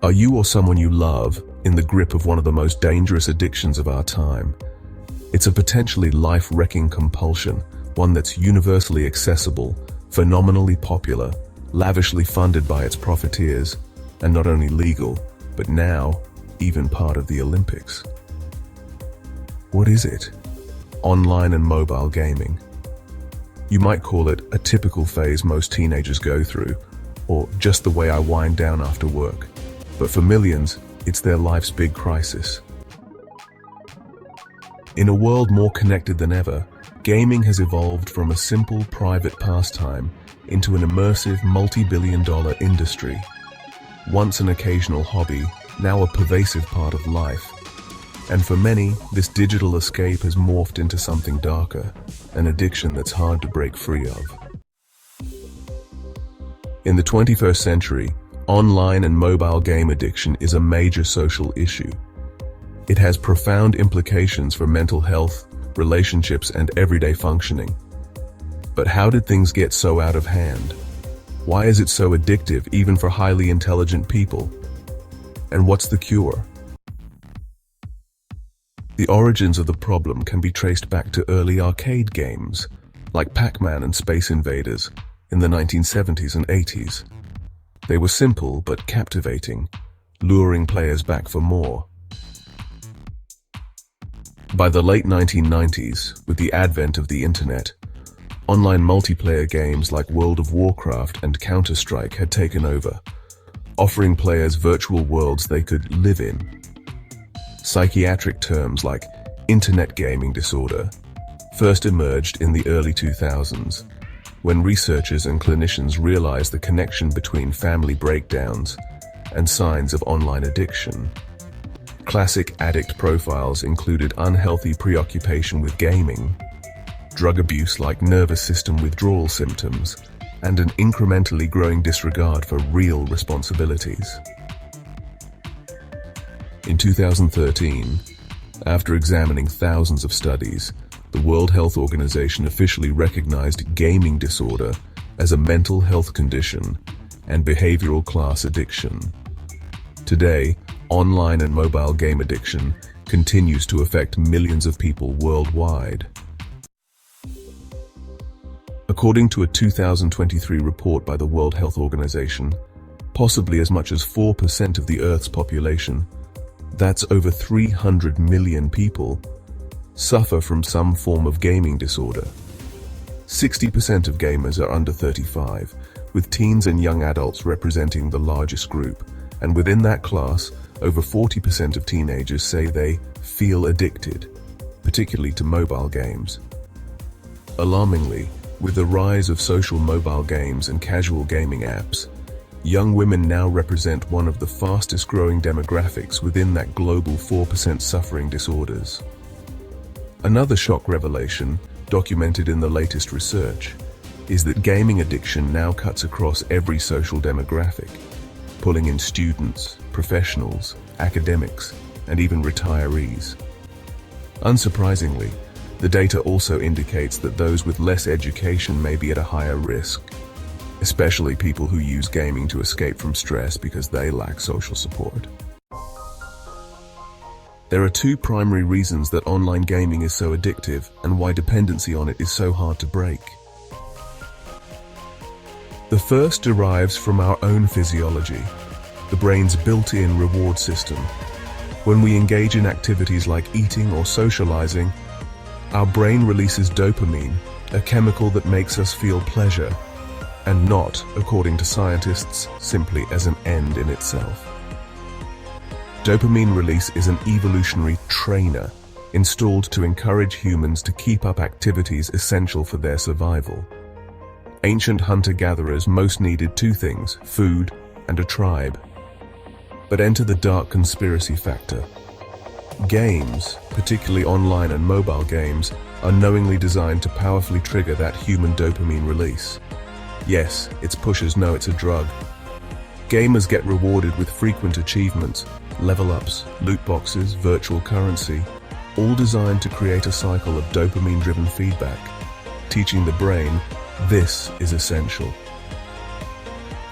Are you or someone you love in the grip of one of the most dangerous addictions of our time? It's a potentially life-wrecking compulsion, one that's universally accessible, phenomenally popular, lavishly funded by its profiteers, and not only legal, but now even part of the Olympics. What is it? Online and mobile gaming. You might call it a typical phase most teenagers go through, or just the way I wind down after work. But for millions, it's their life's big crisis. In a world more connected than ever, gaming has evolved from a simple private pastime into an immersive multi-billion-dollar industry. Once an occasional hobby, now a pervasive part of life. And for many, this digital escape has morphed into something darker, an addiction that's hard to break free of. In the 21st century, online and mobile game addiction is a major social issue. It has profound implications for mental health, relationships, and everyday functioning. But how did things get so out of hand? Why is it so addictive even for highly intelligent people? And what's the cure? The origins of the problem can be traced back to early arcade games, like Pac-Man and Space Invaders, in the 1970s and 80s. They were simple but captivating, luring players back for more. By the late 1990s, with the advent of the internet, online multiplayer games like World of Warcraft and Counter-Strike had taken over, offering players virtual worlds they could live in. Psychiatric terms like internet gaming disorder first emerged in the early 2000s, when researchers and clinicians realized the connection between family breakdowns and signs of online addiction. Classic addict profiles included unhealthy preoccupation with gaming, drug abuse like nervous system withdrawal symptoms, and an incrementally growing disregard for real responsibilities. In 2013, after examining thousands of studies, the World Health Organization officially recognized gaming disorder as a mental health condition and behavioral class addiction. Today, online and mobile game addiction continues to affect millions of people worldwide. According to a 2023 report by the World Health Organization, possibly as much as 4% of the Earth's population, that's over 300 million people, suffer from some form of gaming disorder. 60% of gamers are under 35, with teens and young adults representing the largest group, and within that class, over 40% of teenagers say they feel addicted, particularly to mobile games. Alarmingly, with the rise of social mobile games and casual gaming apps, young women now represent one of the fastest growing demographics within that global 4% suffering disorders. Another shock revelation, documented in the latest research, is that gaming addiction now cuts across every social demographic, pulling in students, professionals, academics, and even retirees. Unsurprisingly, the data also indicates that those with less education may be at a higher risk, especially people who use gaming to escape from stress because they lack social support. There are two primary reasons that online gaming is so addictive and why dependency on it is so hard to break. The first derives from our own physiology, the brain's built-in reward system. When we engage in activities like eating or socializing, our brain releases dopamine, a chemical that makes us feel pleasure, and not, according to scientists, simply as an end in itself. Dopamine release is an evolutionary trainer installed to encourage humans to keep up activities essential for their survival. Ancient hunter-gatherers most needed two things, food and a tribe. But enter the dark conspiracy factor. Games, particularly online and mobile games, are knowingly designed to powerfully trigger that human dopamine release. Yes, its pushers know it's a drug. Gamers get rewarded with frequent achievements, level-ups, loot boxes, virtual currency, all designed to create a cycle of dopamine-driven feedback, teaching the brain, this is essential.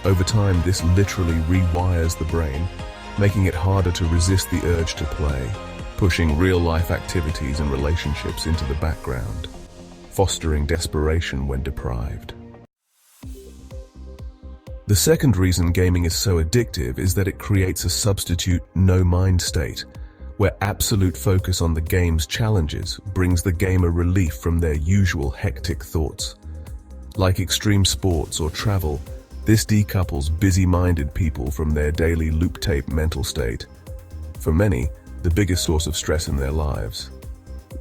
Over time, this literally rewires the brain, making it harder to resist the urge to play, pushing real-life activities and relationships into the background, fostering desperation when deprived. The second reason gaming is so addictive is that it creates a substitute no-mind state, where absolute focus on the game's challenges brings the gamer relief from their usual hectic thoughts. Like extreme sports or travel, this decouples busy-minded people from their daily loop-tape mental state. For many, the biggest source of stress in their lives.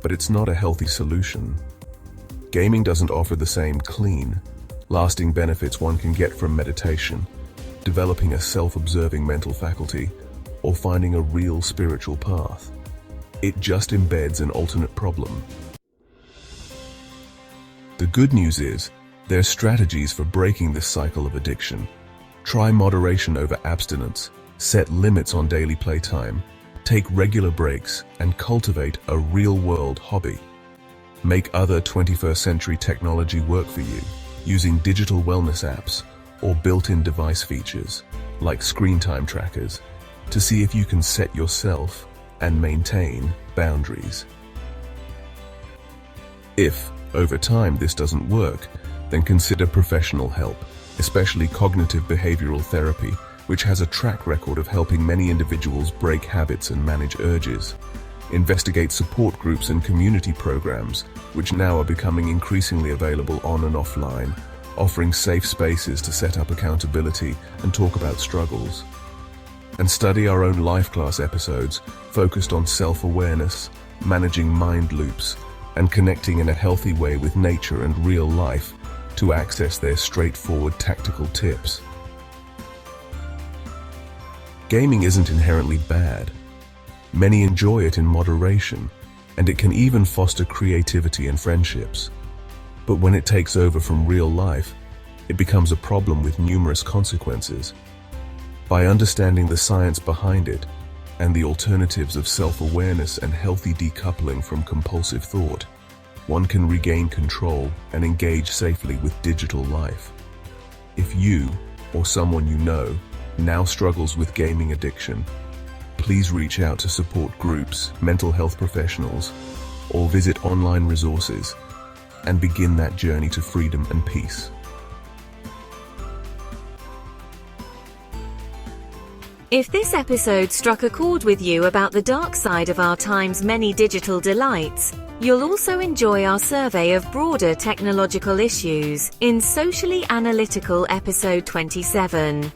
But it's not a healthy solution. Gaming doesn't offer the same clean, lasting benefits one can get from meditation, developing a self-observing mental faculty, or finding a real spiritual path. It just embeds an alternate problem. The good news is, there's strategies for breaking this cycle of addiction. Try moderation over abstinence, set limits on daily playtime, take regular breaks, and cultivate a real-world hobby. Make other 21st century technology work for you, using digital wellness apps or built-in device features, like screen time trackers, to see if you can set yourself and maintain boundaries. If, over time, this doesn't work, then consider professional help, especially cognitive behavioral therapy, which has a track record of helping many individuals break habits and manage urges. Investigate support groups and community programs, which now are becoming increasingly available on and offline, offering safe spaces to set up accountability and talk about struggles. And study our own Life Class episodes focused on self-awareness, managing mind loops, and connecting in a healthy way with nature and real life to access their straightforward tactical tips. Gaming isn't inherently bad. Many enjoy it in moderation, and it can even foster creativity and friendships. But when it takes over from real life, it becomes a problem with numerous consequences. By understanding the science behind it and the alternatives of self-awareness and healthy decoupling from compulsive thought, one can regain control and engage safely with digital life. If you, or someone you know, now struggles with gaming addiction, please reach out to support groups, mental health professionals, or visit online resources and begin that journey to freedom and peace. If this episode struck a chord with you about the dark side of our time's many digital delights, you'll also enjoy our survey of broader technological issues in Socially Analytical episode 27.